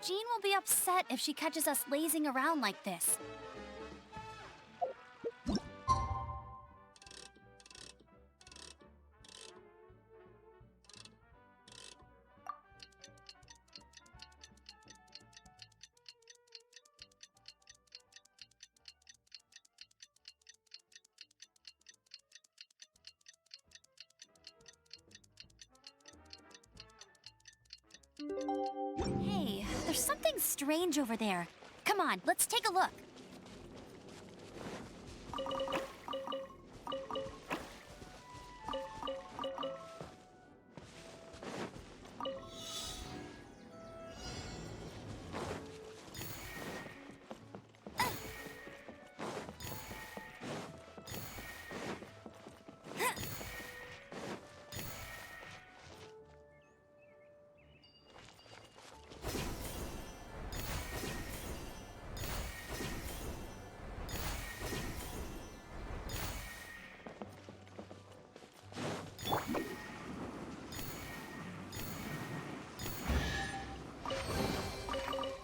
Jean will be upset if she catches us lazing around like this. Hey, there's something strange over there. Come on, let's take a look.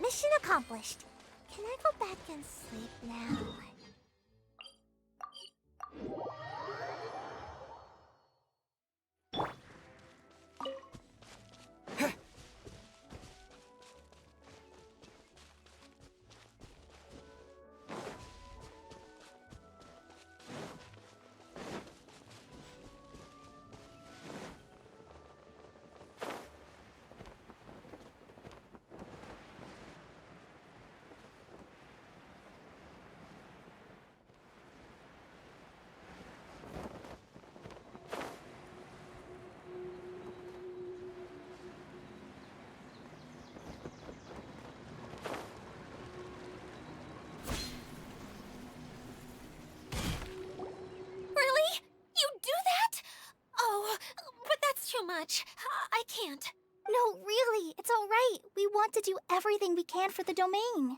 Mission accomplished. Can I go back and sleep now? Much. I can't. No, really, it's all right. We want to do everything we can for the domain.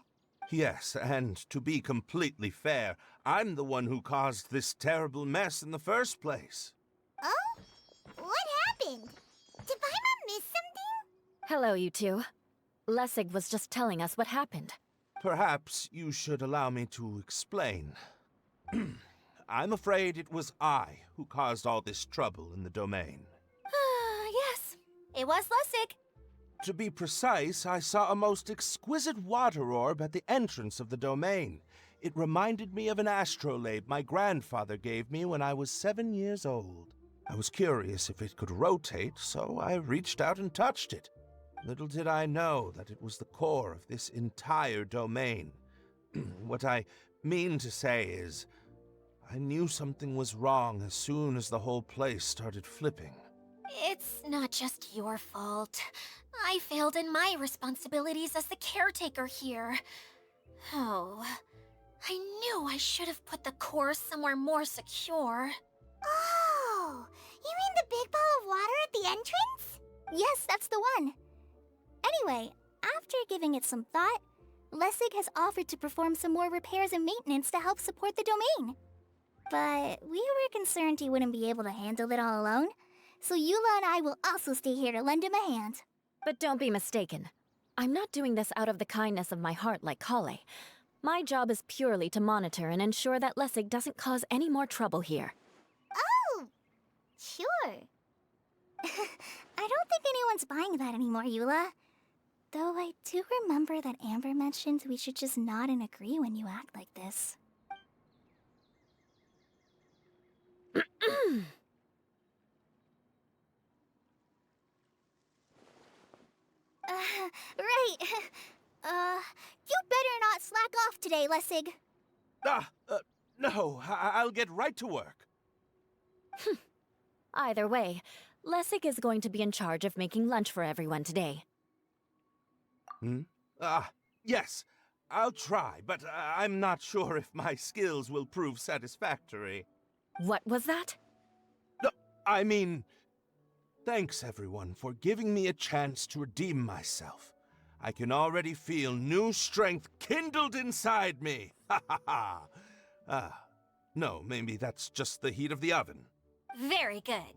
Yes, and to be completely fair, I'm the one who caused this terrible mess in the first place. Oh? What happened? Did Paimon miss something? Hello, you two. Lessig was just telling us what happened. Perhaps you should allow me to explain. I'm afraid it was I who caused all this trouble in the domain. Yes, it was Lessig. To be precise, I saw a most exquisite water orb at the entrance of the domain. It reminded me of an astrolabe my grandfather gave me when I was 7 years old. I was curious if it could rotate, so I reached out and touched it. Little did I know that it was the core of this entire domain. What I mean to say is, I knew something was wrong as soon as the whole place started flipping. It's not just your fault. I failed in my responsibilities as the caretaker here. Oh, I knew I should have put the core somewhere more secure. Oh, you mean the big ball of water at the entrance? Yes, that's the one. Anyway, after giving it some thought, Lessig has offered to perform some more repairs and maintenance to help support the domain. But we were concerned he wouldn't be able to handle it all alone, so Eula and I will also stay here to lend him a hand. But don't be mistaken. I'm not doing this out of the kindness of my heart like Kale. My job is purely to monitor and ensure that Lessig doesn't cause any more trouble here. Oh, sure. I don't think anyone's buying that anymore, Eula. Though I do remember that Amber mentioned we should just nod and agree when you act like this. Right. You better not slack off today, Lessig. No, I'll get right to work. Either way, Lessig is going to be in charge of making lunch for everyone today. Yes, I'll try, but I'm not sure if my skills will prove satisfactory. What was that? No, I mean, thanks everyone for giving me a chance to redeem myself. I can already feel new strength kindled inside me. Ha ha ha. No, maybe that's just the heat of the oven. Very good.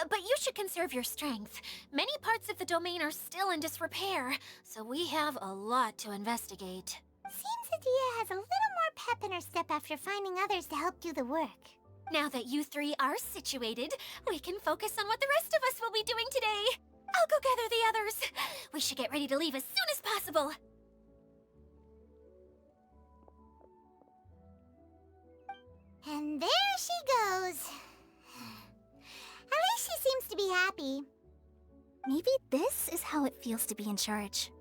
But you should conserve your strength. Many parts of the domain are still in disrepair, so we have a lot to investigate. Seems Adia has a little more pep in her step after finding others to help do the work. Now that you three are situated, we can focus on what the rest of us will be doing today. I'll go gather the others. We should get ready to leave as soon as possible. And there she goes. At least she seems to be happy. Maybe this is how it feels to be in charge.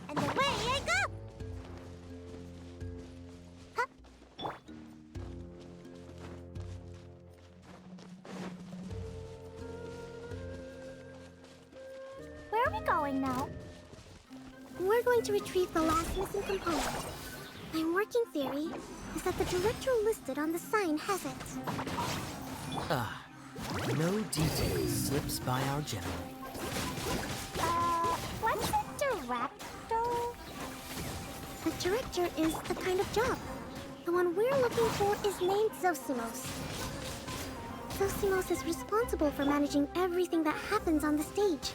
And away I go! Huh? Where are we going now? We're going to retrieve the last missing component. My working theory is that the director listed on the sign has it. Ah, no detail slips by our general. What's a director? The director is the kind of job. The one we're looking for is named Zosimos. Zosimos is responsible for managing everything that happens on the stage.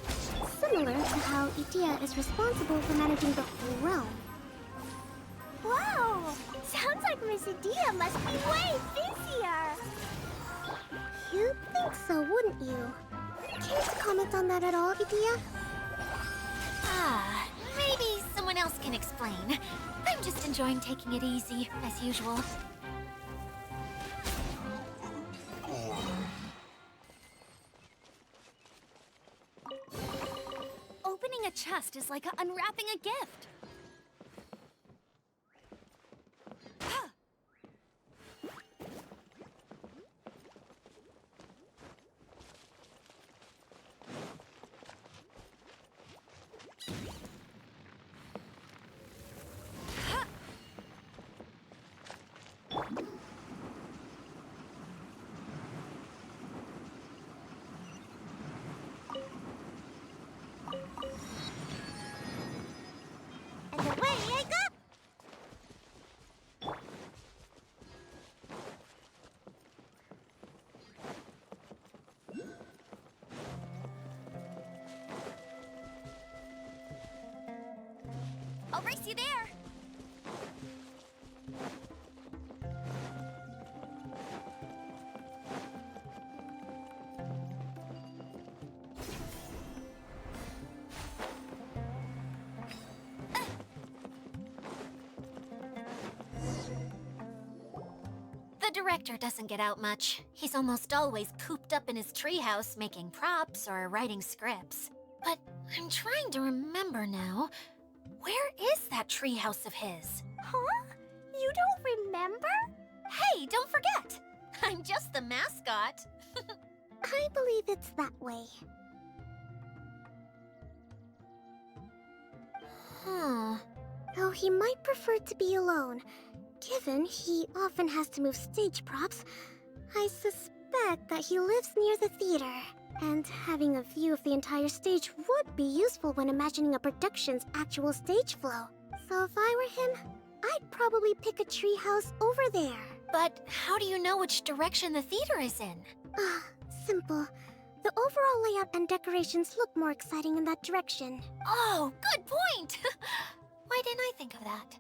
Similar to how Idia is responsible for managing the whole realm. Whoa! Sounds like Miss Idia must be way busier! You'd think so, wouldn't you? Care to comment on that at all, Idia? Ah, maybe someone else can explain. I'm just enjoying taking it easy, as usual. Opening a chest is like unwrapping a gift. And away I go! I'll race you there. The director doesn't get out much. He's almost always cooped up in his treehouse making props or writing scripts. But I'm trying to remember now. Where is that treehouse of his? Huh? You don't remember? Hey, don't forget! I'm just the mascot. I believe it's that way. Huh. Though he might prefer to be alone, given he often has to move stage props, I suspect that he lives near the theater. And having a view of the entire stage would be useful when imagining a production's actual stage flow. So if I were him, I'd probably pick a treehouse over there. But how do you know which direction the theater is in? Ah, simple. The overall layout and decorations look more exciting in that direction. Oh, good point! Why didn't I think of that?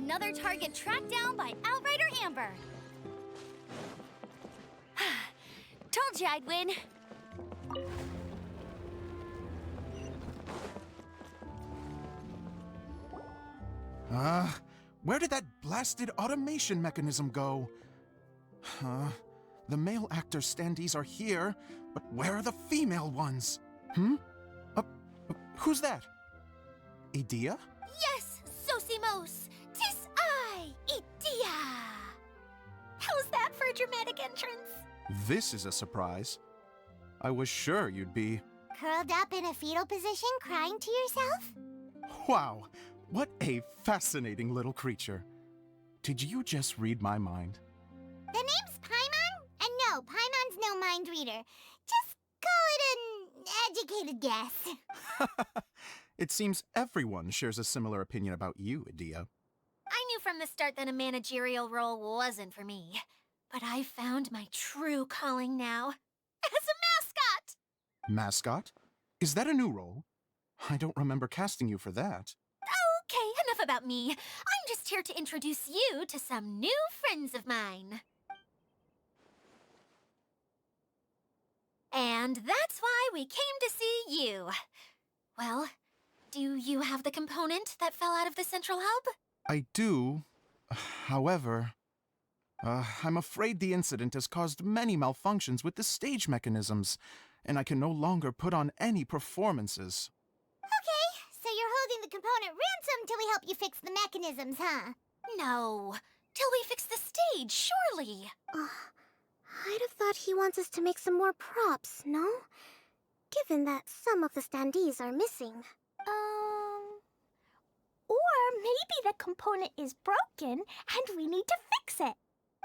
Another target tracked down by Outrider Amber. Told you I'd win. Where did that blasted automation mechanism go? The male actor standees are here, but where are the female ones? Who's that? Idea? Yes, Sosimos! 'Tis I, Idea! How's that for a dramatic entrance? This is a surprise. I was sure you'd be... Curled up in a fetal position, crying to yourself? Wow, what a fascinating little creature. Did you just read my mind? The name's Paimon? And no, Paimon's no mind reader. Just call it an educated guess. It seems everyone shares a similar opinion about you, Idea. I knew from the start that a managerial role wasn't for me. But I found my true calling now. As a mascot! Mascot? Is that a new role? I don't remember casting you for that. Okay, enough about me. I'm just here to introduce you to some new friends of mine. And that's why we came to see you. Well, do you have the component that fell out of the central hub? I do. However, I'm afraid the incident has caused many malfunctions with the stage mechanisms, and I can no longer put on any performances. Okay, so you're holding the component ransom till we help you fix the mechanisms, huh? No, till we fix the stage, surely. I'd have thought he wants us to make some more props, no? Given that some of the standees are missing. Or maybe the component is broken and we need to fix it.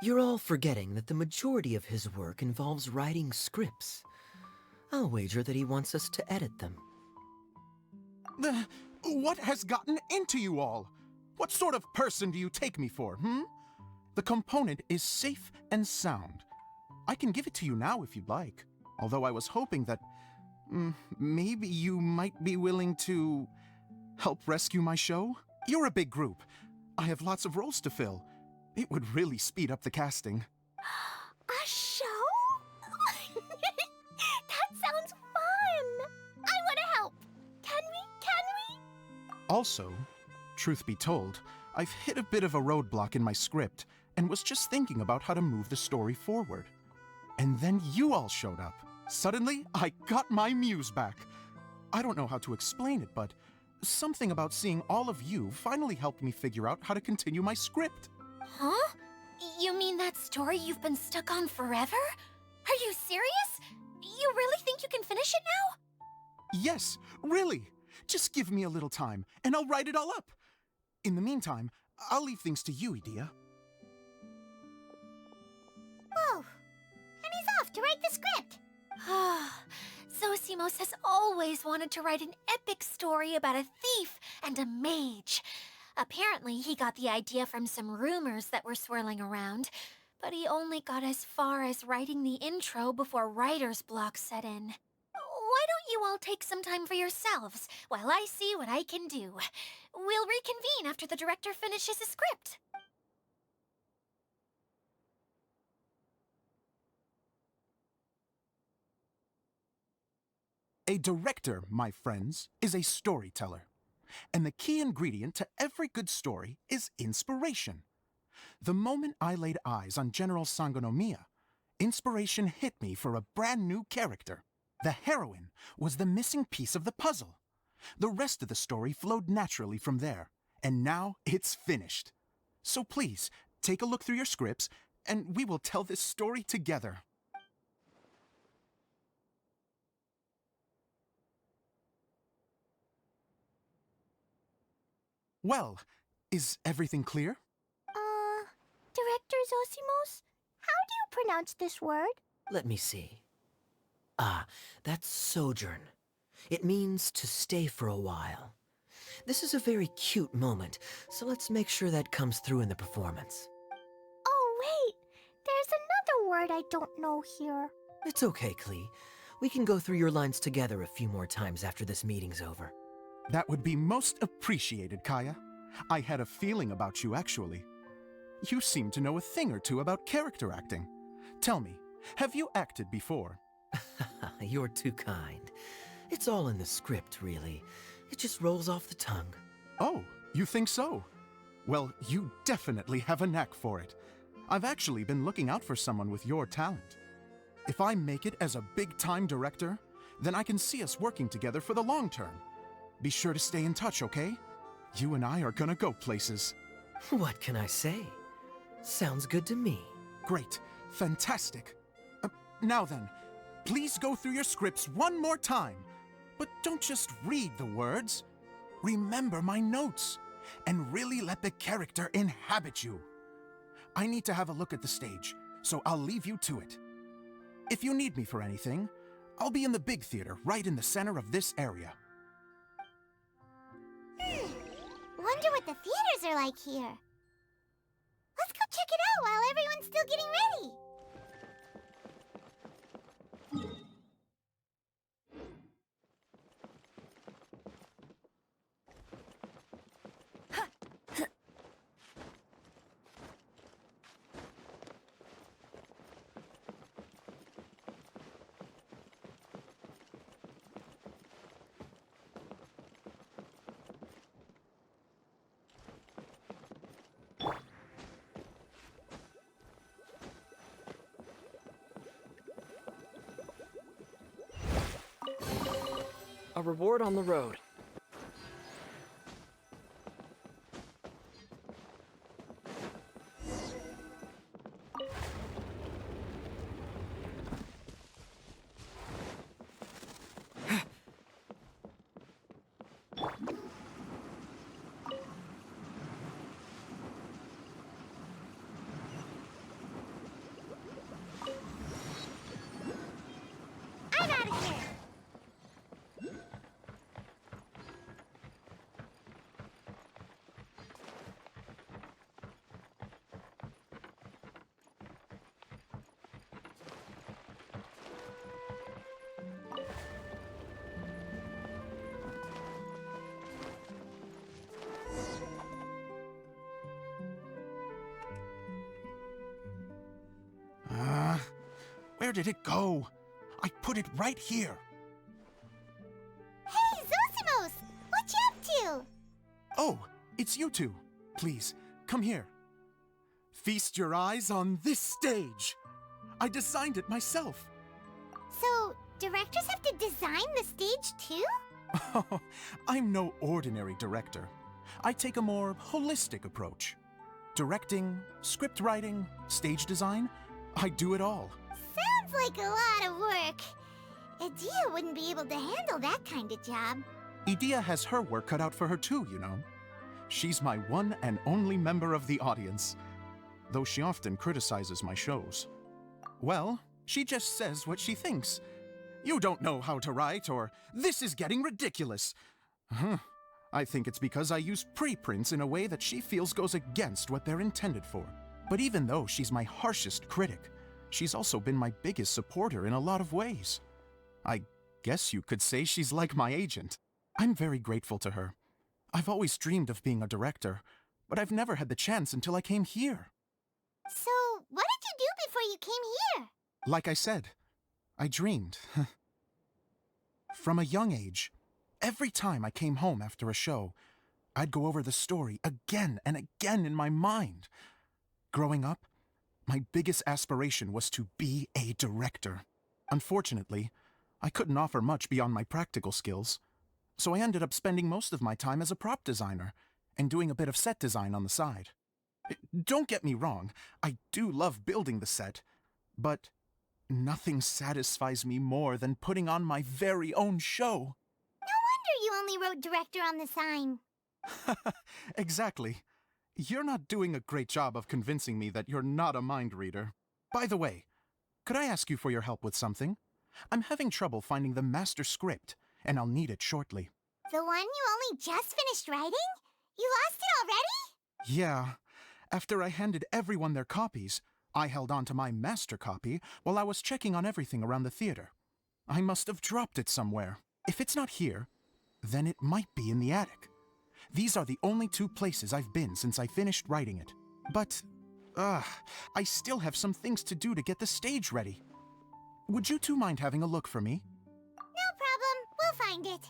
You're all forgetting that the majority of his work involves writing scripts. I'll wager that he wants us to edit them. What has gotten into you all? What sort of person do you take me for, The component is safe and sound. I can give it to you now if you'd like, although I was hoping that maybe you might be willing to help rescue my show? You're a big group. I have lots of roles to fill. It would really speed up the casting. A show? That sounds fun! I want to help! Can we? Also, truth be told, I've hit a bit of a roadblock in my script and was just thinking about how to move the story forward. And then you all showed up. Suddenly, I got my muse back. I don't know how to explain it, but something about seeing all of you finally helped me figure out how to continue my script. Huh? You mean that story you've been stuck on forever? Are you serious? You really think you can finish it now? Yes, really. Just give me a little time, and I'll write it all up. In the meantime, I'll leave things to you, Idea. Whoa! And he's off to write the script! Zosimos has always wanted to write an epic story about a thief and a mage. Apparently, he got the idea from some rumors that were swirling around, but he only got as far as writing the intro before writer's block set in. Why don't you all take some time for yourselves while I see what I can do? We'll reconvene after the director finishes his script. A director, my friends, is a storyteller. And the key ingredient to every good story is inspiration. The moment I laid eyes on General Sangonomiya, inspiration hit me for a brand new character. The heroine was the missing piece of the puzzle. The rest of the story flowed naturally from there, and now it's finished. So please, take a look through your scripts, and we will tell this story together. Well, is everything clear? Director Zosimos, how do you pronounce this word? Let me see. That's sojourn. It means to stay for a while. This is a very cute moment, so let's make sure that comes through in the performance. Oh, wait! There's another word I don't know here. It's okay, Klee. We can go through your lines together a few more times after this meeting's over. That would be most appreciated, Kaya. I had a feeling about you, actually. You seem to know a thing or two about character acting. Tell me, have you acted before? You're too kind. It's all in the script, really. It just rolls off the tongue. Oh, you think so? Well, you definitely have a knack for it. I've actually been looking out for someone with your talent. If I make it as a big-time director, then I can see us working together for the long term. Be sure to stay in touch, okay? You and I are gonna go places. What can I say? Sounds good to me. Great. Fantastic. Now then, please go through your scripts one more time. But don't just read the words. Remember my notes, and really let the character inhabit you. I need to have a look at the stage, so I'll leave you to it. If you need me for anything, I'll be in the big theater right in the center of this area. Wonder what the theaters are like here. Let's go check it out while everyone's still getting ready. A reward on the road. I'm out of here. Where did it go? I put it right here. Hey, Zosimos! What you up to? Oh, it's you two. Please, come here. Feast your eyes on this stage. I designed it myself. So, directors have to design the stage too? Oh, I'm no ordinary director. I take a more holistic approach. Directing, script writing, stage design, I do it all. Sounds like a lot of work. Adia wouldn't be able to handle that kind of job. Edea has her work cut out for her too, you know. She's my one and only member of the audience, though she often criticizes my shows. Well, she just says what she thinks. You don't know how to write, or this is getting ridiculous. I think it's because I use preprints in a way that she feels goes against what they're intended for. But even though she's my harshest critic, she's also been my biggest supporter in a lot of ways. I guess you could say she's like my agent. I'm very grateful to her. I've always dreamed of being a director, but I've never had the chance until I came here. So, what did you do before you came here? Like I said, I dreamed. From a young age, every time I came home after a show, I'd go over the story again and again in my mind. Growing up, my biggest aspiration was to be a director. Unfortunately, I couldn't offer much beyond my practical skills, so I ended up spending most of my time as a prop designer and doing a bit of set design on the side. Don't get me wrong, I do love building the set, but nothing satisfies me more than putting on my very own show. No wonder you only wrote director on the sign. Exactly. You're not doing a great job of convincing me that you're not a mind reader. By the way, could I ask you for your help with something? I'm having trouble finding the master script, and I'll need it shortly. The one you only just finished writing? You lost it already? Yeah. After I handed everyone their copies, I held on to my master copy while I was checking on everything around the theater. I must have dropped it somewhere. If it's not here, then it might be in the attic. These are the only 2 places I've been since I finished writing it. But, I still have some things to do to get the stage ready. Would you 2 mind having a look for me? No problem. We'll find it.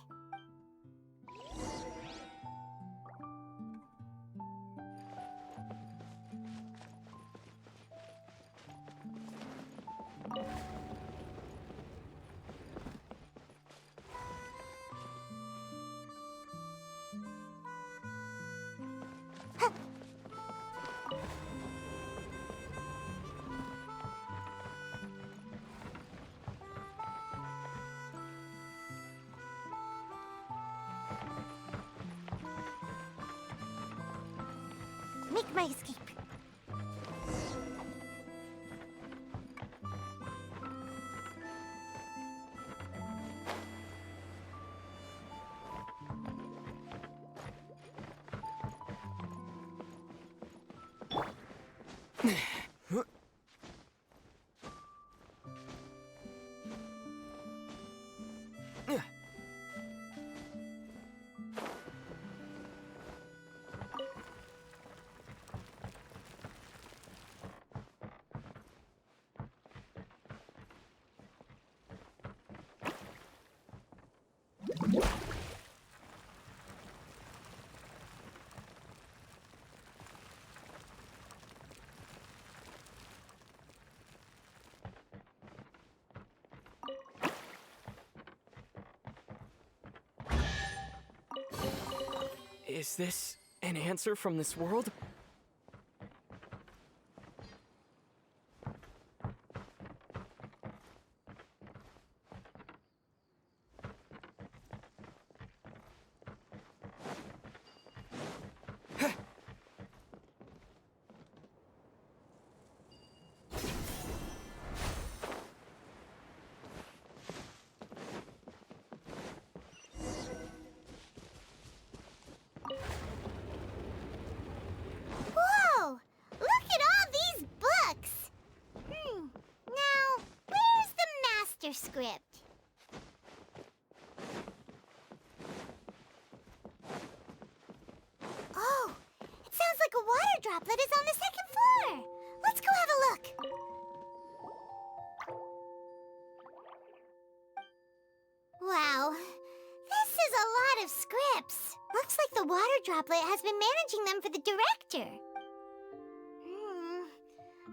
Make my escape. Is this an answer from this world? Whoa! Look at all these books! Now, where's the master script? Oh, it sounds like a water droplet is on the 2nd floor. Let's go have a look. Wow, this is a lot of scripts. Looks like the water droplet has been managing them for the director.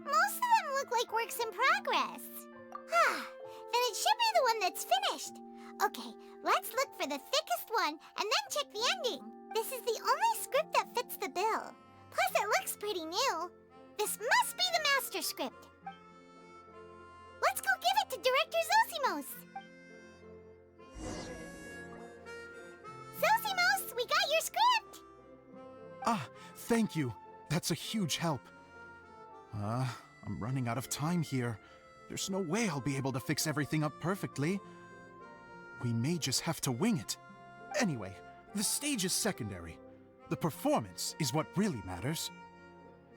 Most of them look like works in progress. Then it should be the one that's finished. Okay, let's look for the thickest one and then check the ending. This is the only script that fits the bill. Plus, it looks pretty new. This must be the master script. Let's go give it to Director Zosimos. Zosimos, we got your script! Ah, thank you. That's a huge help. I'm running out of time here. There's no way I'll be able to fix everything up perfectly. We may just have to wing it. Anyway, the stage is secondary. The performance is what really matters.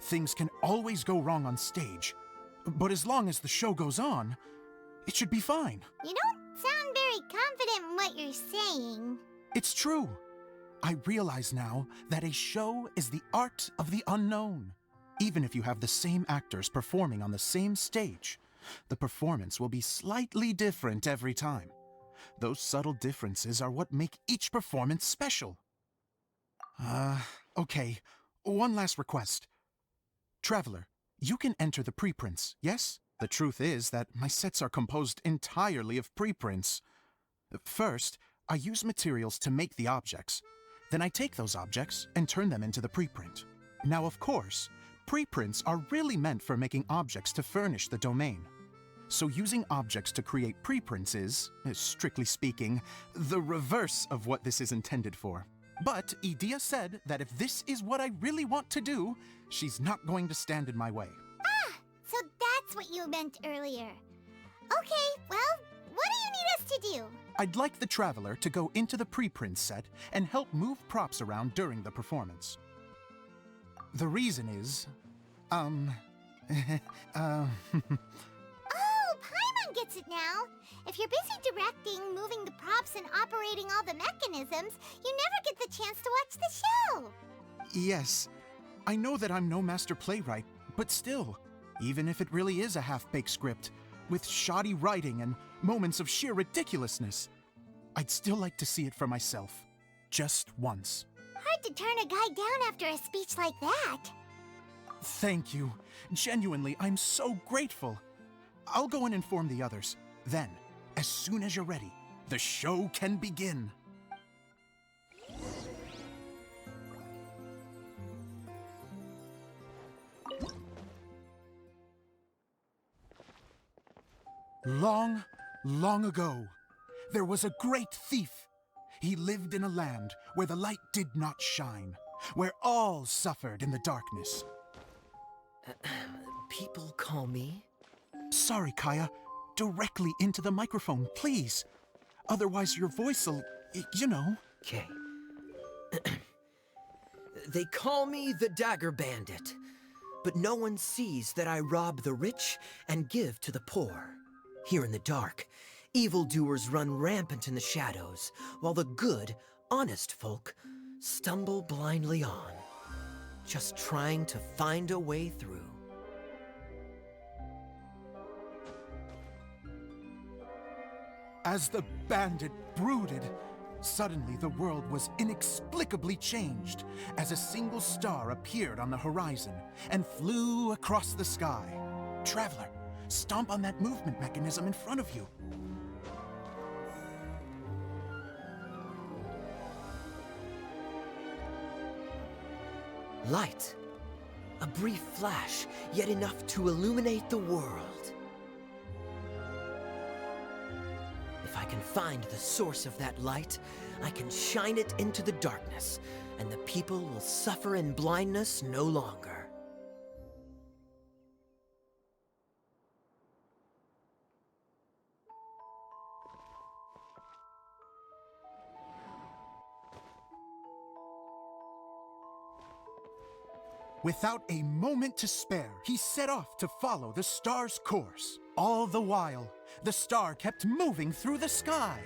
Things can always go wrong on stage, but as long as the show goes on, it should be fine. You don't sound very confident in what you're saying. It's true. I realize now that a show is the art of the unknown. Even if you have the same actors performing on the same stage, the performance will be slightly different every time. Those subtle differences are what make each performance special. Okay. One last request. Traveler, you can enter the preprints, yes? The truth is that my sets are composed entirely of preprints. First, I use materials to make the objects. Then I take those objects and turn them into the preprint. Now, of course, preprints are really meant for making objects to furnish the domain. So using objects to create preprints is, strictly speaking, the reverse of what this is intended for. But Edea said that if this is what I really want to do, she's not going to stand in my way. So that's what you meant earlier. Okay, well, what do you need us to do? I'd like the Traveler to go into the preprint set and help move props around during the performance. The reason is, Oh, Paimon gets it now. If if you're busy directing, moving the props, and operating all the mechanisms, you never get the chance to watch the show. Yes, I know that I'm no master playwright, but still, even if it really is a half-baked script, with shoddy writing and moments of sheer ridiculousness, I'd still like to see it for myself. Just once. Hard to turn a guy down after a speech like that. Thank you. Genuinely, I'm so grateful. I'll go and inform the others. Then, as soon as you're ready, the show can begin. Long, long ago, there was a great thief. He lived in a land where the light did not shine, where all suffered in the darkness. People call me... Sorry, Kaya. Directly into the microphone, please. Otherwise your voice'll, you know. Okay. They call me the Dagger Bandit, but no one sees that I rob the rich and give to the poor. Here in the dark, evildoers run rampant in the shadows, while the good, honest folk stumble blindly on, just trying to find a way through. As the bandit brooded, suddenly the world was inexplicably changed as a single star appeared on the horizon and flew across the sky. Traveler, stomp on that movement mechanism in front of you. Light. A brief flash, yet enough to illuminate the world. If I can find the source of that light, I can shine it into the darkness, and the people will suffer in blindness no longer. Without a moment to spare, he set off to follow the star's course. All the while, the star kept moving through the sky.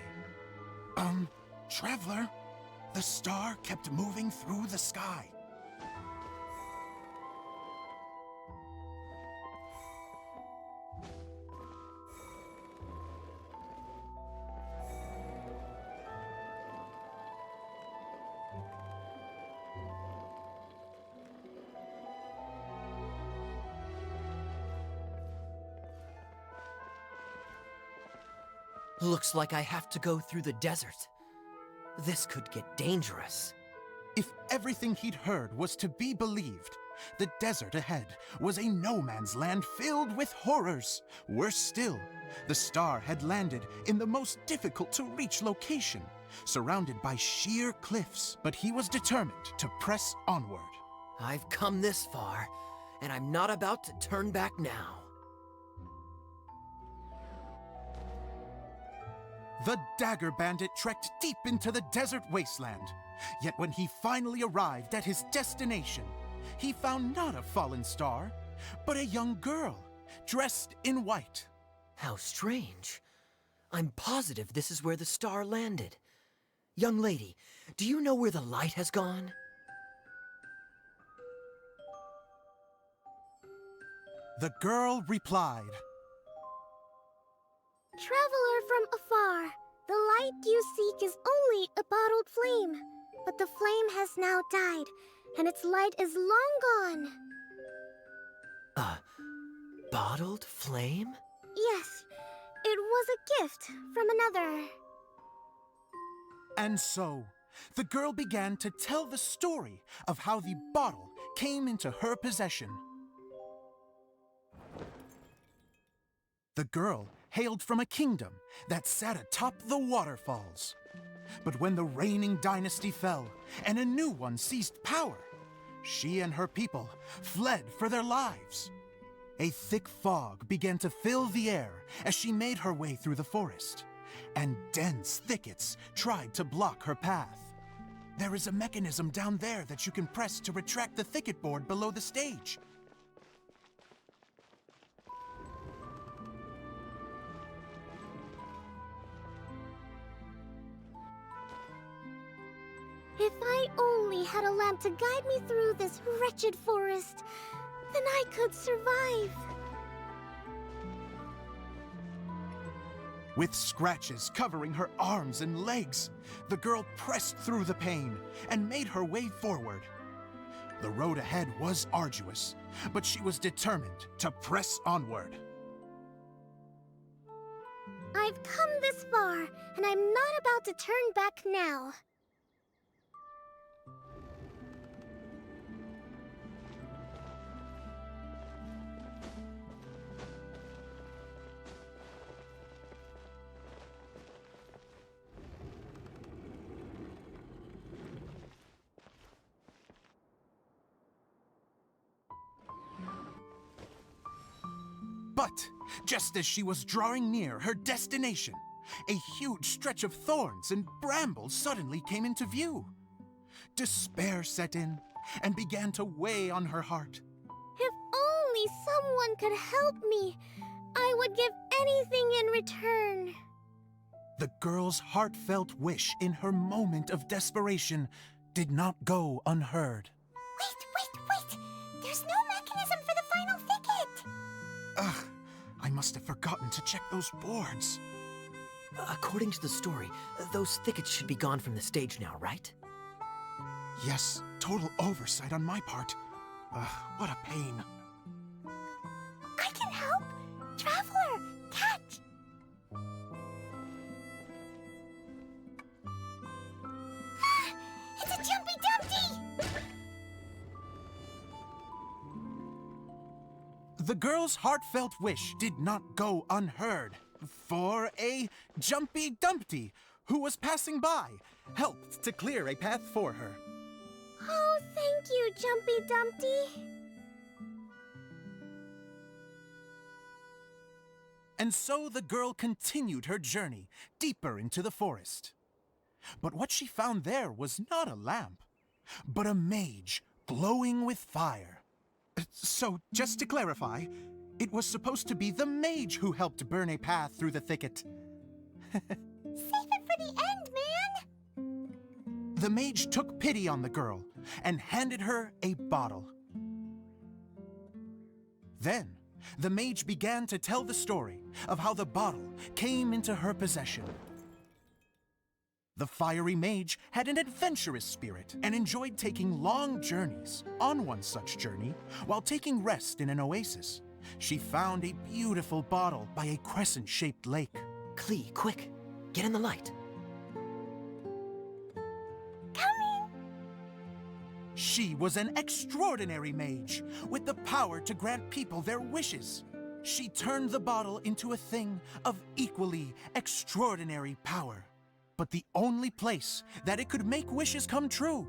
Traveler, the star kept moving through the sky. Looks like I have to go through the desert. This could get dangerous. If everything he'd heard was to be believed, the desert ahead was a no-man's land filled with horrors. Worse still, the star had landed in the most difficult-to-reach location, surrounded by sheer cliffs. But he was determined to press onward. I've come this far, and I'm not about to turn back now. The Dagger Bandit trekked deep into the desert wasteland. Yet when he finally arrived at his destination, he found not a fallen star, but a young girl, dressed in white. How strange. I'm positive this is where the star landed. Young lady, do you know where the light has gone? The girl replied, Traveler from afar, the light you seek is only a bottled flame. But the flame has now died, and its light is long gone. A bottled flame? Yes, it was a gift from another. And so, the girl began to tell the story of how the bottle came into her possession. The girl hailed from a kingdom that sat atop the waterfalls. But when the reigning dynasty fell and a new one seized power, she and her people fled for their lives. A thick fog began to fill the air as she made her way through the forest, and dense thickets tried to block her path. There is a mechanism down there that you can press to retract the thicket board below the stage. If I only had a lamp to guide me through this wretched forest, then I could survive. With scratches covering her arms and legs, the girl pressed through the pain and made her way forward. The road ahead was arduous, but she was determined to press onward. I've come this far, and I'm not about to turn back now. But just as she was drawing near her destination, a huge stretch of thorns and brambles suddenly came into view. Despair set in and began to weigh on her heart. If only someone could help me, I would give anything in return. The girl's heartfelt wish in her moment of desperation did not go unheard. Wait! There's no mechanism for the final thicket! Ugh, I must have forgotten to check those boards. According to the story, those thickets should be gone from the stage now, right? Yes, total oversight on my part. What a pain. I can help! Traveler, catch! Ah, it's a Jumpy Dumpty! The girl's heartfelt wish did not go unheard, for a Jumpy Dumpty, who was passing by, helped to clear a path for her. Oh, thank you, Jumpy Dumpty. And so the girl continued her journey deeper into the forest. But what she found there was not a lamp, but a mage glowing with fire. So, just to clarify, it was supposed to be the mage who helped burn a path through the thicket. Save it for the end, man! The mage took pity on the girl and handed her a bottle. Then, the mage began to tell the story of how the bottle came into her possession. The fiery mage had an adventurous spirit and enjoyed taking long journeys. On one such journey, while taking rest in an oasis, she found a beautiful bottle by a crescent-shaped lake. Klee, quick! Get in the light! Coming! She was an extraordinary mage, with the power to grant people their wishes. She turned the bottle into a thing of equally extraordinary power. But the only place that it could make wishes come true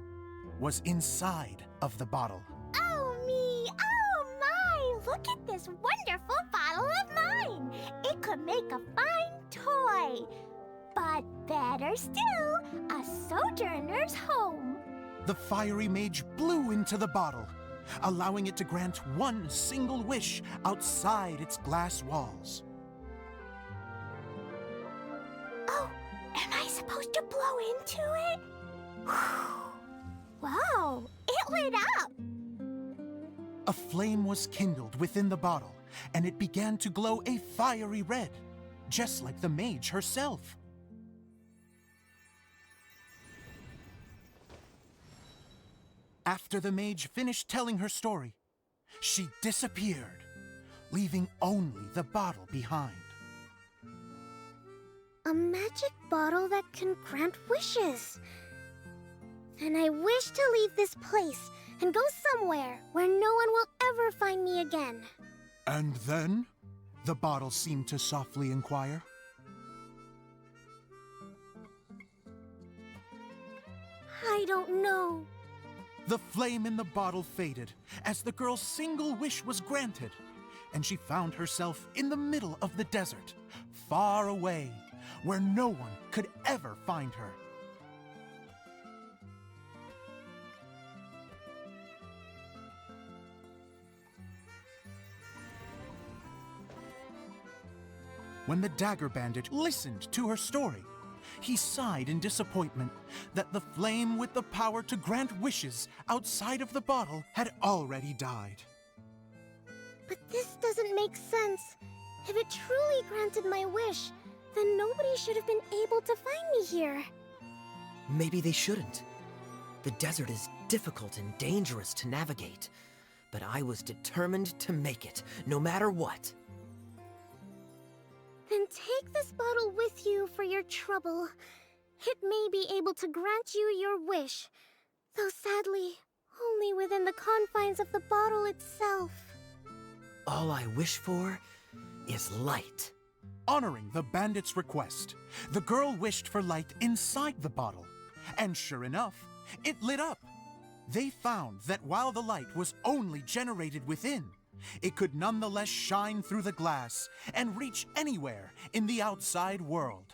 was inside of the bottle. Oh me! Oh my! Look at this wonderful bottle of mine! It could make a fine toy! But better still, a sojourner's home! The fiery mage blew into the bottle, allowing it to grant one single wish outside its glass walls. Oh, am I supposed to blow into it? Wow, it lit up! A flame was kindled within the bottle, and it began to glow a fiery red, just like the mage herself. After the mage finished telling her story, she disappeared, leaving only the bottle behind. A magic bottle that can grant wishes. Then I wish to leave this place and go somewhere where no one will ever find me again. And then? The bottle seemed to softly inquire. I don't know. The flame in the bottle faded as the girl's single wish was granted, and she found herself in the middle of the desert, far away, where no one could ever find her. When the Dagger Bandit listened to her story, he sighed in disappointment that the flame with the power to grant wishes outside of the bottle had already died. But this doesn't make sense. If it truly granted my wish, then nobody should have been able to find me here. Maybe they shouldn't. The desert is difficult and dangerous to navigate, but I was determined to make it, no matter what. Then take this bottle with you for your trouble. It may be able to grant you your wish, though sadly, only within the confines of the bottle itself. All I wish for is light. Honoring the bandit's request, the girl wished for light inside the bottle, and sure enough, it lit up. They found that while the light was only generated within, it could nonetheless shine through the glass and reach anywhere in the outside world.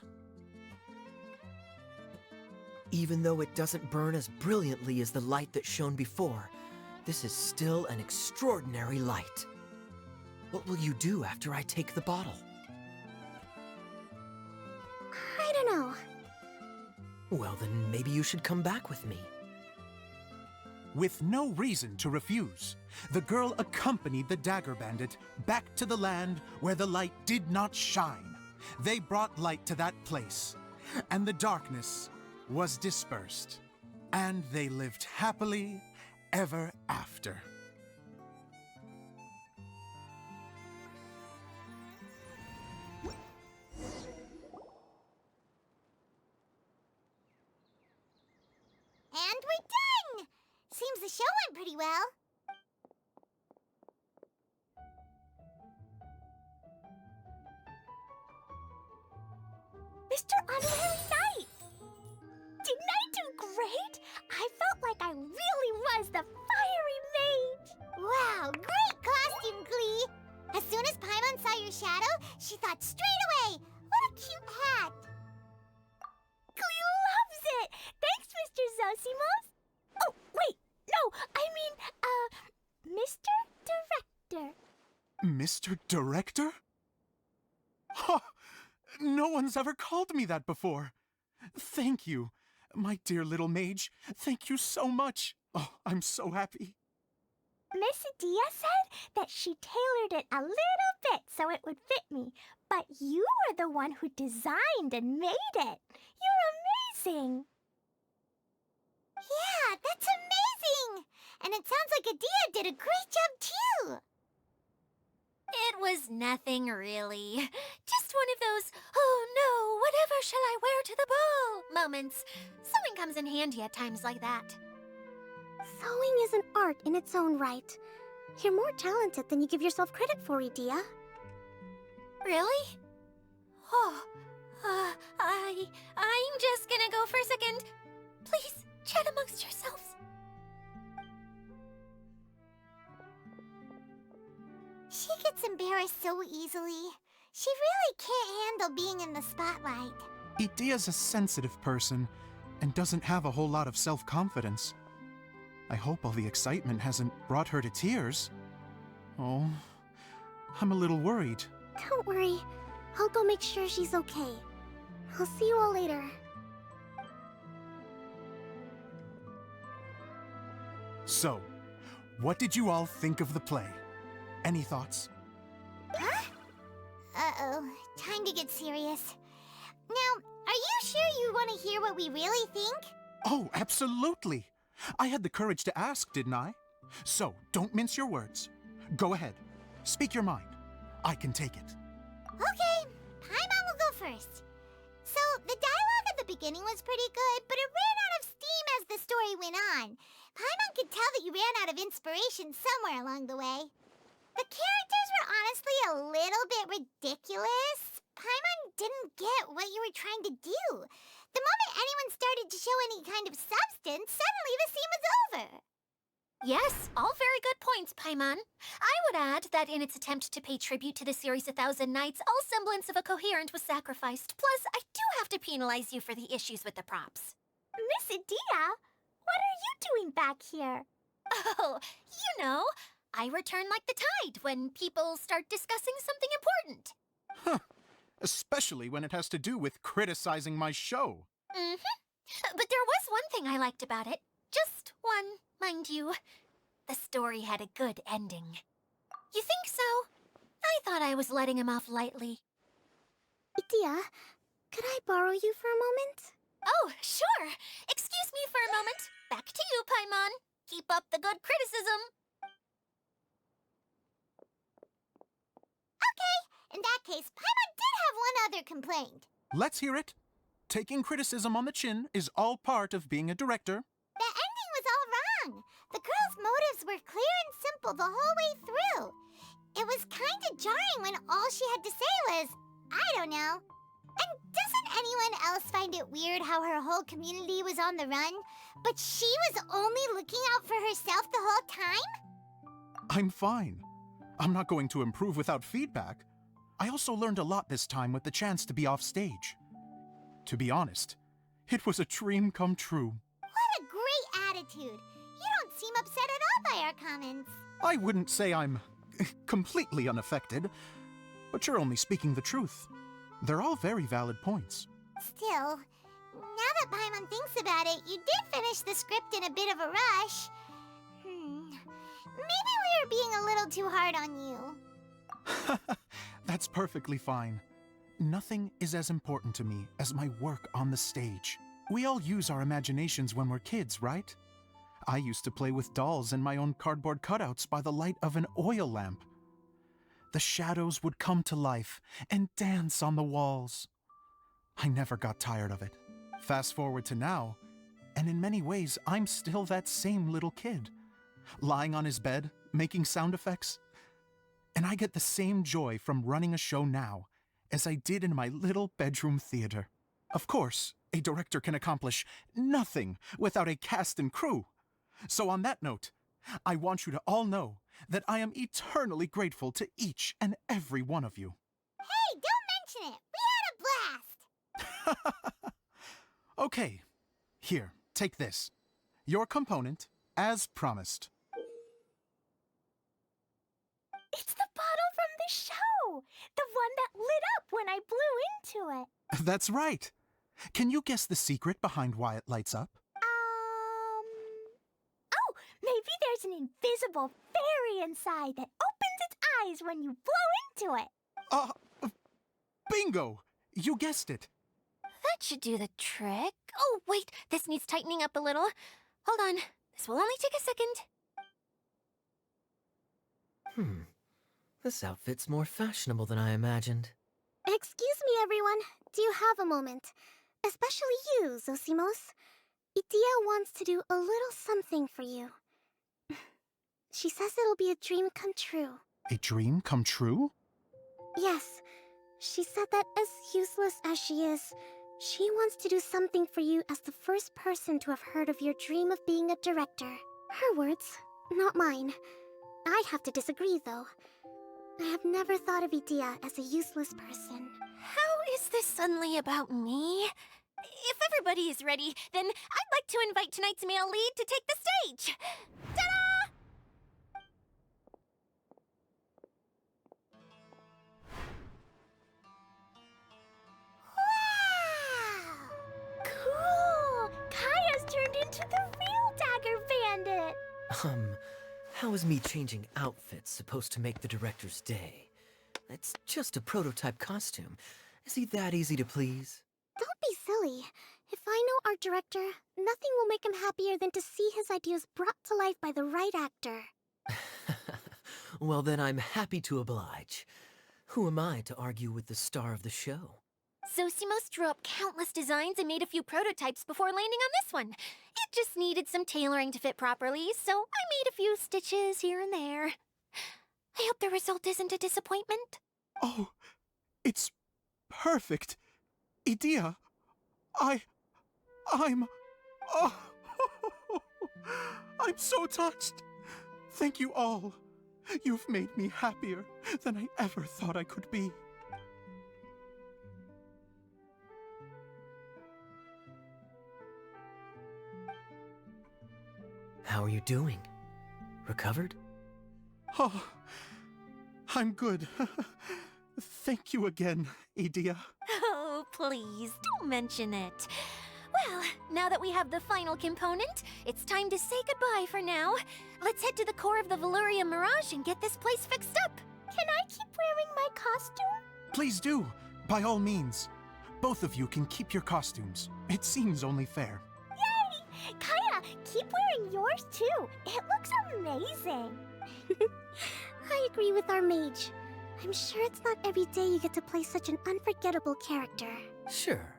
Even though it doesn't burn as brilliantly as the light that shone before, this is still an extraordinary light. What will you do after I take the bottle? I don't know. Well, then maybe you should come back with me. With no reason to refuse, the girl accompanied the dagger bandit back to the land where the light did not shine. They brought light to that place, and the darkness was dispersed. And they lived happily ever after. And we're done! Seems the show went pretty well. Mr. Honorary Knight! Didn't I do great? I felt like I really was the fiery mage! Wow, great costume, Klee! As soon as Paimon saw your shadow, she thought straight away, what a cute hat! Klee loves it! Thanks, Mr. Zosimos! Oh, wait! No, I mean, Mr. Director. Mr. Director? Ha! No one's ever called me that before. Thank you, my dear little mage. Thank you so much. Oh, I'm so happy. Miss Adia said that she tailored it a little bit so it would fit me, but you were the one who designed and made it. You're amazing. Yeah, that's amazing! And it sounds like Adia did a great job too! It was nothing really. Just one of those, oh no, whatever shall I wear to the ball moments. Sewing comes in handy at times like that. Sewing is an art in its own right. You're more talented than you give yourself credit for, Adia. Really? Oh, I'm just gonna go for a second. Please, chat amongst yourselves. She gets embarrassed so easily. She really can't handle being in the spotlight. Adia's a sensitive person and doesn't have a whole lot of self-confidence. I hope all the excitement hasn't brought her to tears. Oh, I'm a little worried. Don't worry. I'll go make sure she's okay. I'll see you all later. So, what did you all think of the play? Any thoughts? Huh? Uh-oh, time to get serious. Now, are you sure you want to hear what we really think? Oh, absolutely. I had the courage to ask, didn't I? So, don't mince your words. Go ahead. Speak your mind. I can take it. Okay, Paimon will go first. So, the dialogue at the beginning was pretty good, but it ran out of steam as the story went on. Paimon could tell that you ran out of inspiration somewhere along the way. The characters were honestly a little bit ridiculous. Paimon didn't get what you were trying to do. The moment anyone started to show any kind of substance, suddenly the scene was over. Yes, all very good points, Paimon. I would add that in its attempt to pay tribute to the series 1,000 Nights, all semblance of a coherent was sacrificed. Plus, I do have to penalize you for the issues with the props. Miss Adia, what are you doing back here? Oh, you know, I return like the tide when people start discussing something important. Huh. Especially especially when it has to do with criticizing my show. But there was one thing I liked about it. Just one, mind you. The story had a good ending. You think so? I thought I was letting him off lightly. Itia, could I borrow you for a moment? Oh, sure. Excuse me for a moment. Back to you, Paimon. Keep up the good criticism. Okay, in that case, Paimon did have one other complaint. Let's hear it. Taking criticism on the chin is all part of being a director. The ending was all wrong. The girl's motives were clear and simple the whole way through. It was kinda jarring when all she had to say was, I don't know. And doesn't anyone else find it weird how her whole community was on the run, but she was only looking out for herself the whole time? I'm fine. I'm not going to improve without feedback. I also learned a lot this time with the chance to be off stage. To be honest, it was a dream come true. What a great attitude. You don't seem upset at all by our comments. I wouldn't say I'm completely unaffected, but you're only speaking the truth. They're all very valid points. Still, now that Paimon thinks about it, you did finish the script in a bit of a rush. Maybe we were being a little too hard on you. That's perfectly fine. Nothing is as important to me as my work on the stage. We all use our imaginations when we're kids, right? I used to play with dolls and my own cardboard cutouts by the light of an oil lamp. The shadows would come to life and dance on the walls. I never got tired of it. Fast forward to now, and in many ways, I'm still that same little kid, lying on his bed, making sound effects. And I get the same joy from running a show now as I did in my little bedroom theater. Of course, a director can accomplish nothing without a cast and crew. So on that note, I want you to all know that I am eternally grateful to each and every one of you. Hey, don't mention it. We had a blast. Okay, here, take this. Your component, as promised. It's the bottle from the show! The one that lit up when I blew into it. That's right. Can you guess the secret behind why it lights up? Oh, maybe there's an invisible fairy inside that opens its eyes when you blow into it. Bingo! You guessed it. That should do the trick. Oh, wait, this needs tightening up a little. Hold on, this will only take a second. This outfit's more fashionable than I imagined. Excuse me, everyone. Do you have a moment? Especially you, Zosimos. Itia wants to do a little something for you. She says it'll be a dream come true. A dream come true? Yes. She said that as useless as she is, she wants to do something for you as the first person to have heard of your dream of being a director. Her words, not mine. I'd have to disagree, though. I have never thought of Itia as a useless person. How is this suddenly about me? If everybody is ready, then I'd like to invite tonight's male lead to take the stage. Ta-da! Wow! Cool! Kaya's turned into the real Dagger Bandit! How is me changing outfits supposed to make the director's day? It's just a prototype costume. Is he that easy to please? Don't be silly. If I know our director, nothing will make him happier than to see his ideas brought to life by the right actor. Well, then I'm happy to oblige. Who am I to argue with the star of the show? Zosimos drew up countless designs and made a few prototypes before landing on this one. It just needed some tailoring to fit properly, so I made a few stitches here and there. I hope the result isn't a disappointment. Oh, it's perfect. Itia, I'm so touched. Thank you all. You've made me happier than I ever thought I could be. How are you doing? Recovered? Oh, I'm good. Thank you again, Idia. please, don't mention it. Well, now that we have the final component, it's time to say goodbye for now. Let's head to the core of the Valyria Mirage and get this place fixed up. Can I keep wearing my costume? Please do, by all means. Both of you can keep your costumes. It seems only fair. Yay! Kaya, keep wearing yours too. It looks amazing. I agree with our mage. I'm sure it's not every day you get to play such an unforgettable character. Sure.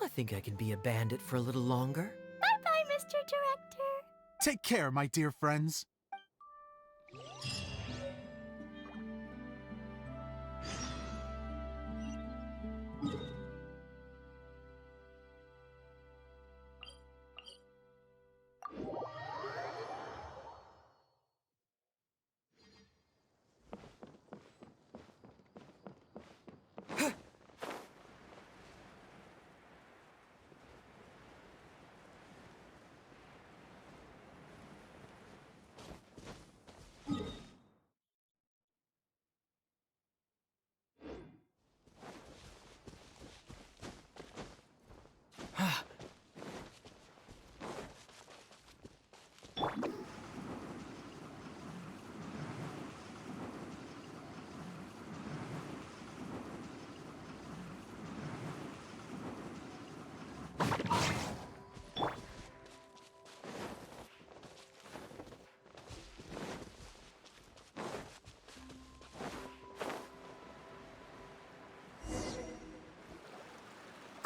I think I can be a bandit for a little longer. Bye-bye, Mr. Director. Take care, my dear friends.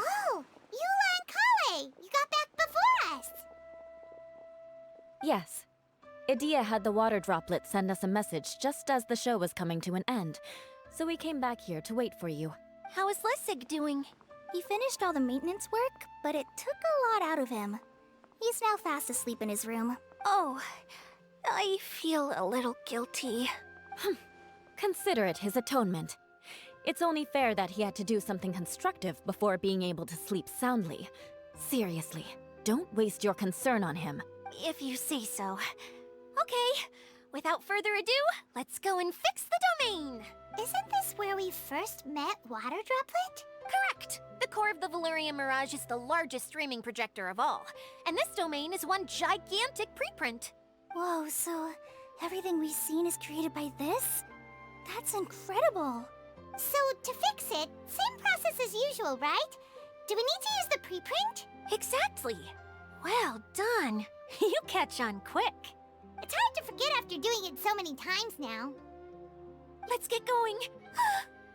Oh, Eula and Kale! You got back before us! Yes. Idea had the water droplet send us a message just as the show was coming to an end, so we came back here to wait for you. How is Lessig doing? He finished all the maintenance work, but it took a lot out of him. He's now fast asleep in his room. Oh, I feel a little guilty. Consider it his atonement. It's only fair that he had to do something constructive before being able to sleep soundly. Seriously, don't waste your concern on him. If you say so. Okay, without further ado, let's go and fix the domain! Isn't this where we first met Water Droplet? Correct! The core of the Valyria Mirage is the largest streaming projector of all, and this domain is one gigantic preprint. Whoa, so everything we've seen is created by this? That's incredible! So, to fix it, same process as usual, right? Do we need to use the preprint? Exactly! Well done! You catch on quick. It's hard to forget after doing it so many times now. Let's get going.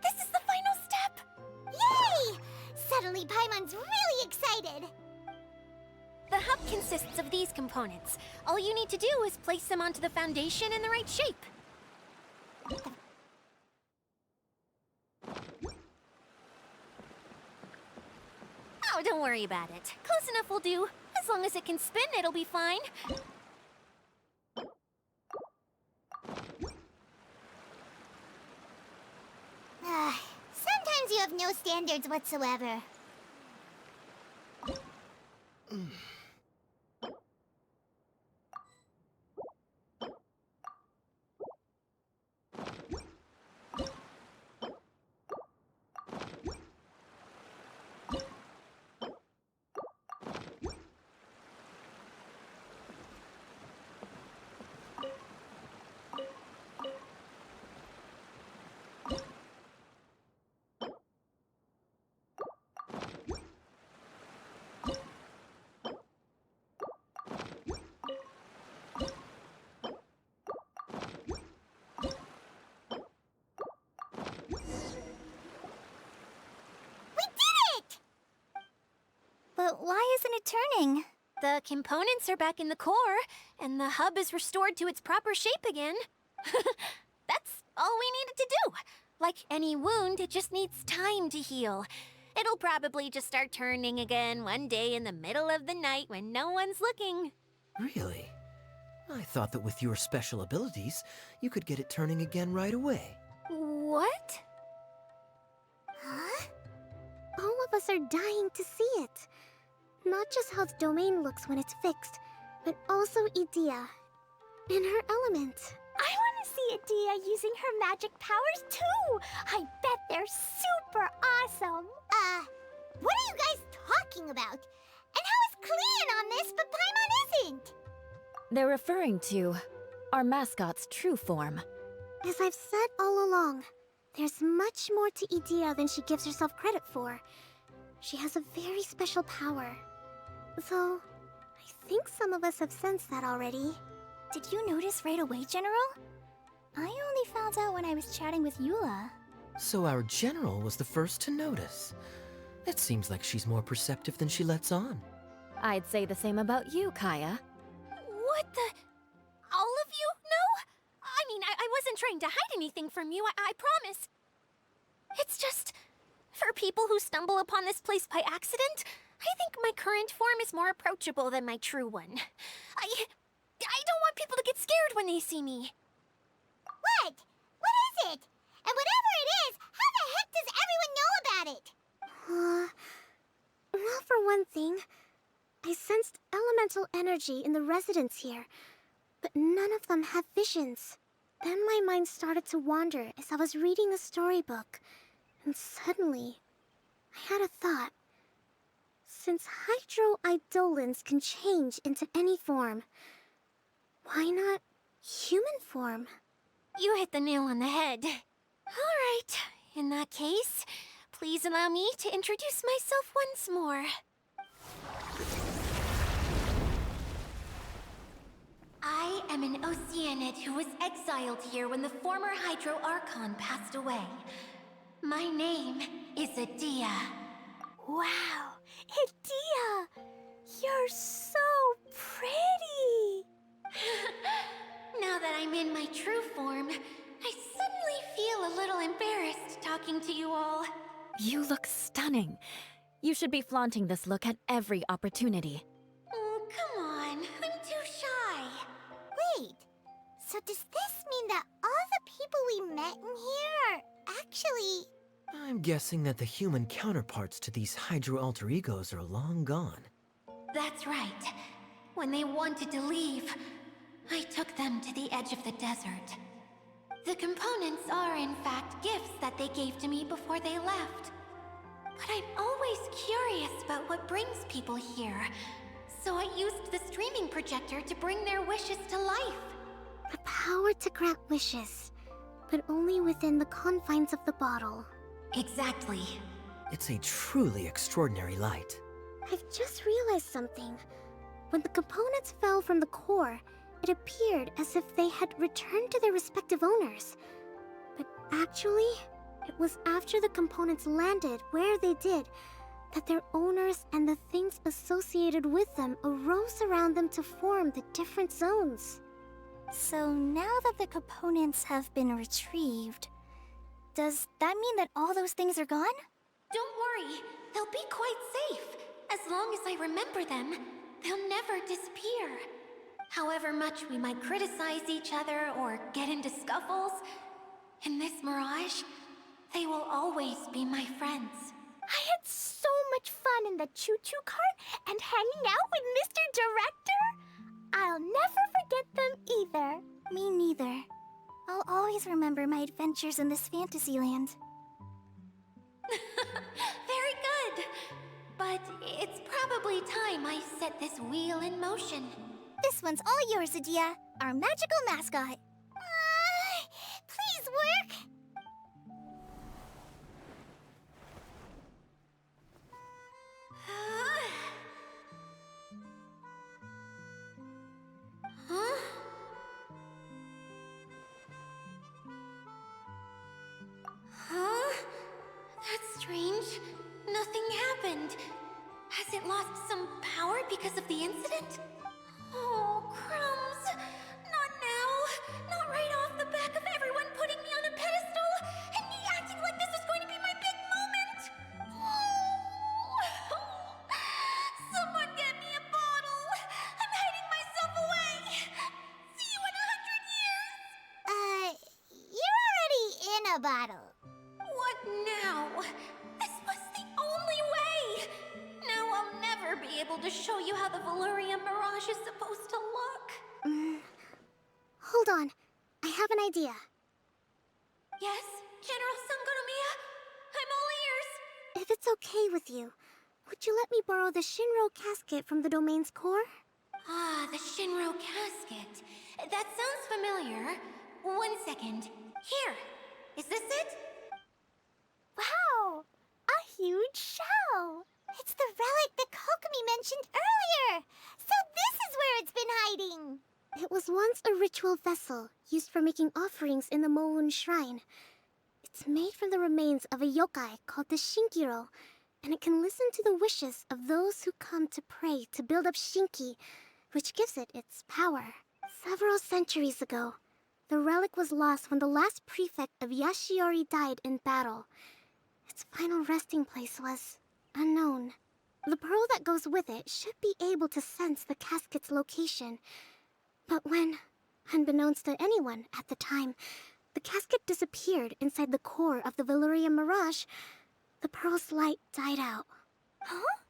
This is the final step! Yay! Suddenly Paimon's really excited! The hub consists of these components. All you need to do is place them onto the foundation in the right shape. Oh, don't worry about it. Close enough will do. As long as it can spin, it'll be fine. Sometimes you have no standards whatsoever. But why isn't it turning? The components are back in the core, and the hub is restored to its proper shape again. That's all we needed to do. Like any wound, it just needs time to heal. It'll probably just start turning again one day in the middle of the night when no one's looking. Really? I thought that with your special abilities, you could get it turning again right away. What? Huh? All of us are dying to see it. Not just how the domain looks when it's fixed, but also Idea. In her element. I want to see Idea using her magic powers too! I bet they're super awesome! talking about? And how is Klee in on this, but Paimon isn't? They're referring to our mascot's true form. As I've said all along, there's much more to Edea than she gives herself credit for. She has a very special power. Though, I think some of us have sensed that already. Did you notice right away, General? I only found out when I was chatting with Eula. So our general was the first to notice. It seems like she's more perceptive than she lets on. I'd say the same about you, Kaya. What the? All of you? No? I mean, I wasn't trying to hide anything from you, I promise. It's just, for people who stumble upon this place by accident, I think my current form is more approachable than my true one. I don't want people to get scared when they see me. What? What is it? And whatever it is, how the heck does everyone know about it? Well, for one thing, I sensed elemental energy in the residents here, but none of them have visions. Then my mind started to wander as I was reading a storybook, and suddenly, I had a thought. Since hydro-eidolons can change into any form, why not human form? You hit the nail on the head. All right, in that case, please allow me to introduce myself once more. I am an Oceanid who was exiled here when the former Hydro Archon passed away. My name is Edea. Wow, Edea! You're so pretty! Now that I'm in my true form, I suddenly feel a little embarrassed talking to you all. You look stunning. You should be flaunting this look at every opportunity. Oh, come on. I'm too shy. Wait, so does this mean that all the people we met in here are actually... I'm guessing that the human counterparts to these Hydro alter egos are long gone. That's right. When they wanted to leave, I took them to the edge of the desert. The components are, in fact, gifts that they gave to me before they left. But I'm always curious about what brings people here, so I used the streaming projector to bring their wishes to life. The power to grant wishes, but only within the confines of the bottle. Exactly. It's a truly extraordinary light. I've just realized something. When the components fell from the core, it appeared as if they had returned to their respective owners. But actually, it was after the components landed where they did that their owners and the things associated with them arose around them to form the different zones. So now that the components have been retrieved, does that mean that all those things are gone? Don't worry, they'll be quite safe. As long as I remember them, they'll never disappear. However much we might criticize each other or get into scuffles, in this mirage, they will always be my friends. I had so much fun in the choo-choo cart and hanging out with Mr. Director. I'll never forget them either. Me neither. I'll always remember my adventures in this fantasy land. Very good. But it's probably time I set this wheel in motion. This one's all yours, Edea, our magical mascot. Please work! Huh? Huh? That's strange. Nothing happened. Has it lost some power because of the incident? Oh, crumbs. Not now. Not right off the back of everyone putting me on a pedestal and me acting like this is going to be my big moment. Oh. Someone get me a bottle. I'm hiding myself away. See you in 100 years. You're already in a bottle. What now? This was the only way! Now I'll never be able to show you how the Valyria Mirage is supposed to look. Hold on. I have an idea. Yes, General Sangonomiya? I'm all ears! If it's okay with you, Would you let me borrow the Shinro casket from the domain's core? Ah, the Shinro casket. That sounds familiar. 1 second. Here. Is this it? Wow! A huge shell! It's the relic that Kokomi mentioned earlier! So this is where it's been hiding! It was once a ritual vessel used for making offerings in the Moon Shrine. It's made from the remains of a yokai called the Shinkiro, and it can listen to the wishes of those who come to pray to build up Shinki, which gives it its power. Several centuries ago, the relic was lost when the last prefect of Yashiori died in battle. Its final resting place was unknown. The pearl that goes with it should be able to sense the casket's location. But when, unbeknownst to anyone at the time, the casket disappeared inside the core of the Valyria Mirage, the pearl's light died out. Huh?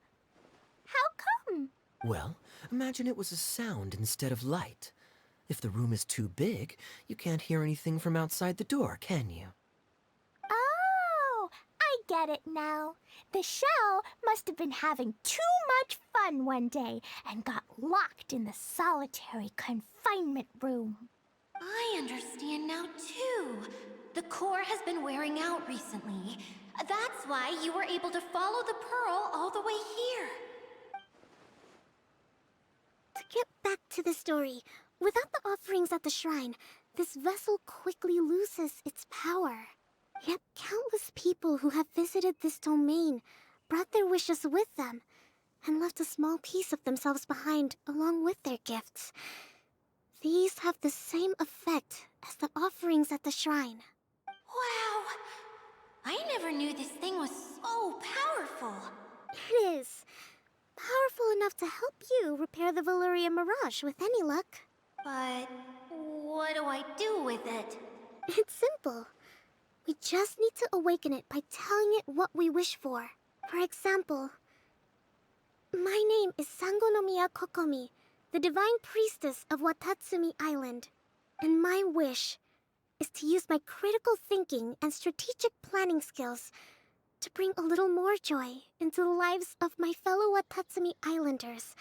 How come? Well, imagine it was a sound instead of light. If the room is too big, you can't hear anything from outside the door, can you? Oh, I get it now. The shell must have been having too much fun one day and got locked in the solitary confinement room. I understand now, too. The core has been wearing out recently. That's why you were able to follow the pearl all the way here. To get back to the story, without the offerings at the shrine, this vessel quickly loses its power. Yet countless people who have visited this domain brought their wishes with them and left a small piece of themselves behind along with their gifts. These have the same effect as the offerings at the shrine. Wow! I never knew this thing was so powerful. It is. Powerful enough to help you repair the Valyria Mirage with any luck. But what do I do with it? It's simple. We just need to awaken it by telling it what we wish for. For example, my name is Sangonomiya Kokomi, the divine priestess of Watatsumi Island. And my wish is to use my critical thinking and strategic planning skills to bring a little more joy into the lives of my fellow Watatsumi Islanders,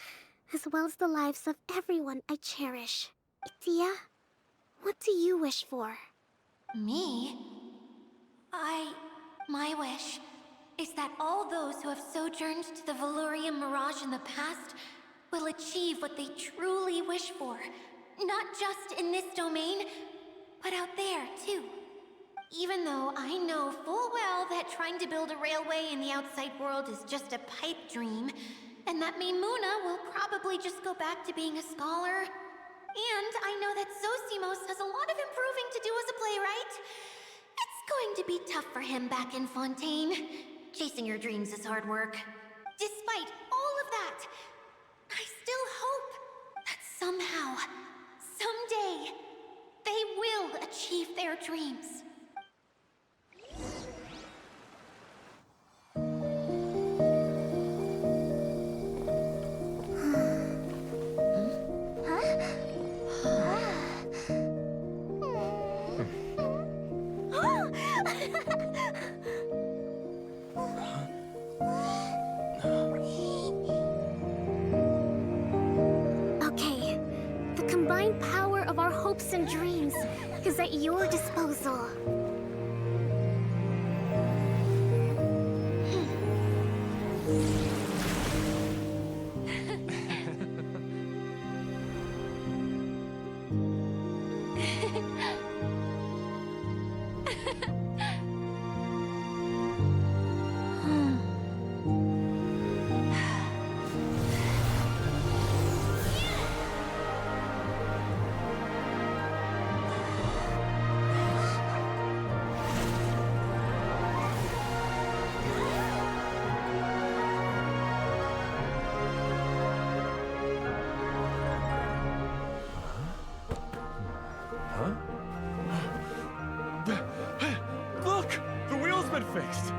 as well as the lives of everyone I cherish. Itia, what do you wish for? Me? My wish is that all those who have sojourned to the Valyria Mirage in the past will achieve what they truly wish for. Not just in this domain, but out there, too. Even though I know full well that trying to build a railway in the outside world is just a pipe dream, and that Mimuna will probably just go back to being a scholar. And I know that Zosimos has a lot of improving to do as a playwright. It's going to be tough for him back in Fontaine. Chasing your dreams is hard work. Despite all of that, I still hope that somehow, someday, they will achieve their dreams. Okay, the combined power of our hopes and dreams is at your disposal. Look! The wheel's been fixed!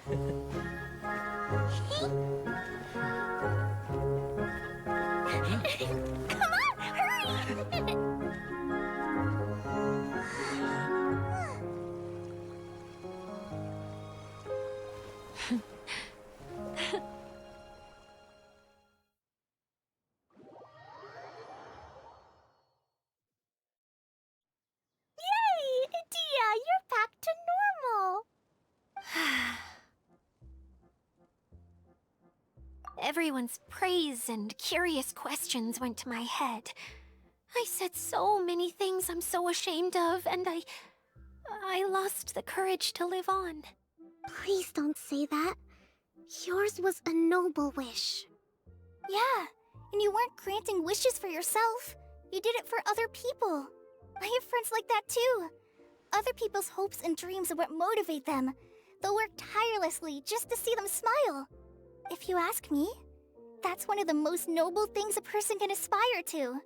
Come on, hurry! Yay! Dia, you're back to normal! Everyone's praise and curious questions went to my head. I said so many things I'm so ashamed of, and I lost the courage to live on. Please don't say that. Yours was a noble wish. Yeah, and you weren't granting wishes for yourself. You did it for other people. I have friends like that too. Other people's hopes and dreams are what motivate them. They'll work tirelessly just to see them smile. If you ask me, that's one of the most noble things a person can aspire to.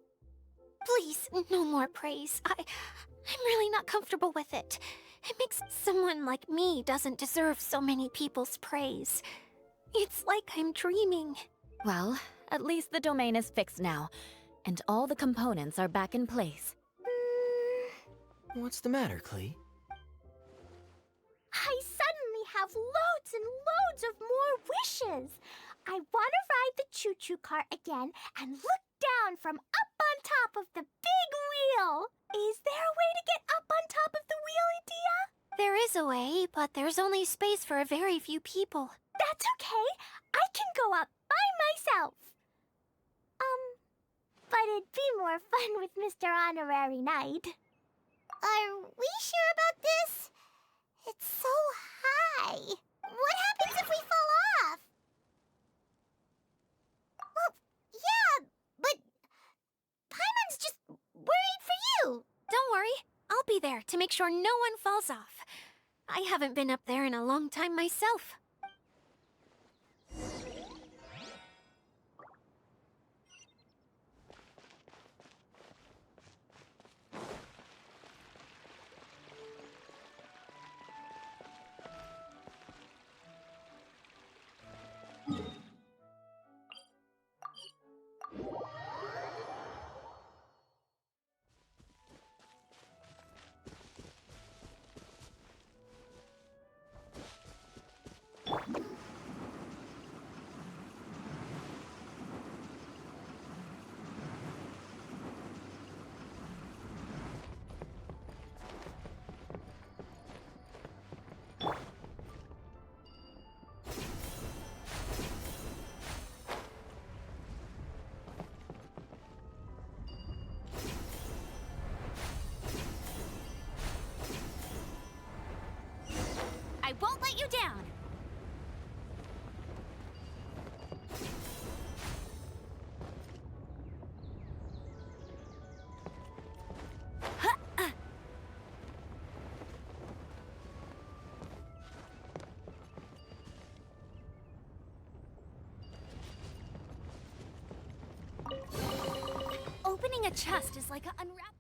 Please, no more praise. I'm really not comfortable with it. It makes someone like me doesn't deserve so many people's praise. It's like I'm dreaming. Well, at least the domain is fixed now, and all the components are back in place. What's the matter, Klee? I suddenly have loads and loads of more wishes. I want to ride the choo-choo cart again and look down from up on top of the big wheel. Is there a way to get up on top of the wheel, Idia? There is a way, but there's only space for a very few people. That's okay. I can go up by myself. But it'd be more fun with Mr. Honorary Knight. Are we sure about this? It's so high. What happens if we fall off? Well, yeah, but Paimon's just worried for you. Don't worry, I'll be there to make sure no one falls off. I haven't been up there in a long time myself. I won't let you down. Opening a chest is like a unwrap.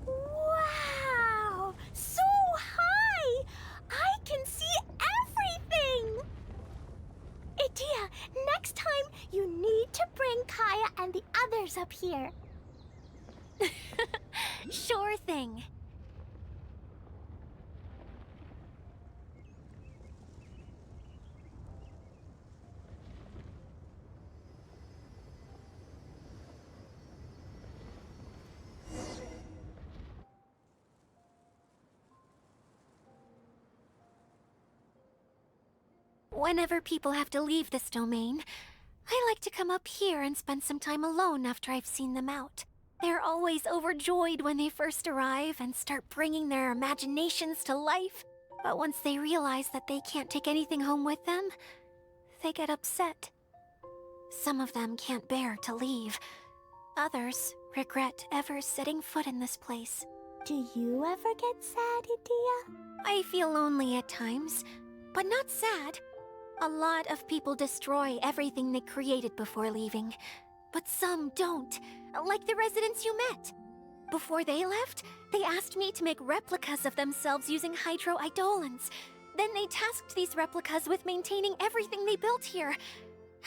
Wow! So high! I can see everything! Idia, next time you need to bring Kaya and the others up here. Sure thing. Whenever people have to leave this domain, I like to come up here and spend some time alone after I've seen them out. They're always overjoyed when they first arrive and start bringing their imaginations to life. But once they realize that they can't take anything home with them, they get upset. Some of them can't bear to leave. Others regret ever setting foot in this place. Do you ever get sad, Idia? I feel lonely at times, but not sad. A lot of people destroy everything they created before leaving, but some don't, like the residents you met. Before they left, they asked me to make replicas of themselves using hydro-eidolons. Then they tasked these replicas with maintaining everything they built here,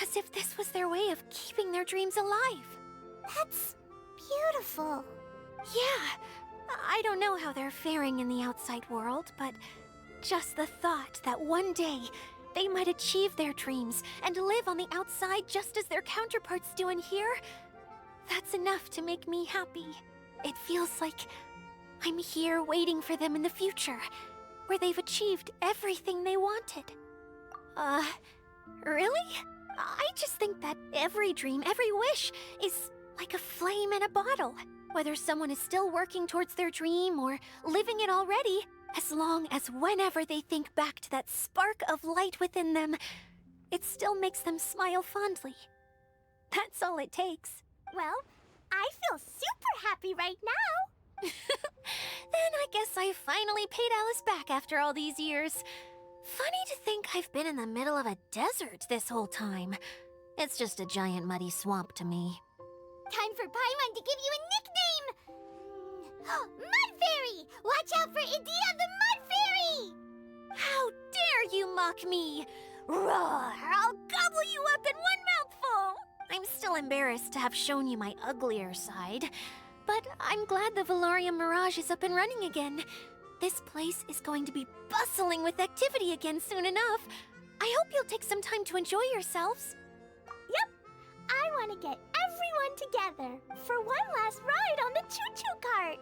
as if this was their way of keeping their dreams alive. That's beautiful. Yeah, I don't know how they're faring in the outside world, but just the thought that one day they might achieve their dreams and live on the outside just as their counterparts do in here, that's enough to make me happy. It feels like I'm here waiting for them in the future, where they've achieved everything they wanted. Really? I just think that every dream, every wish, is like a flame in a bottle. Whether someone is still working towards their dream or living it already, as long as whenever they think back to that spark of light within them, it still makes them smile fondly. That's all it takes. Well, I feel super happy right now. Then I guess I finally paid Alice back after all these years. Funny to think I've been in the middle of a desert this whole time. It's just a giant muddy swamp to me. Time for Paimon to give you a nickname! Mud Fairy! Watch out for Idia the Mud Fairy! How dare you mock me! Roar! I'll gobble you up in one mouthful! I'm still embarrassed to have shown you my uglier side, but I'm glad the Valorium Mirage is up and running again. This place is going to be bustling with activity again soon enough. I hope you'll take some time to enjoy yourselves. Yep, I want to get everyone together for one last ride on the choo-choo cart.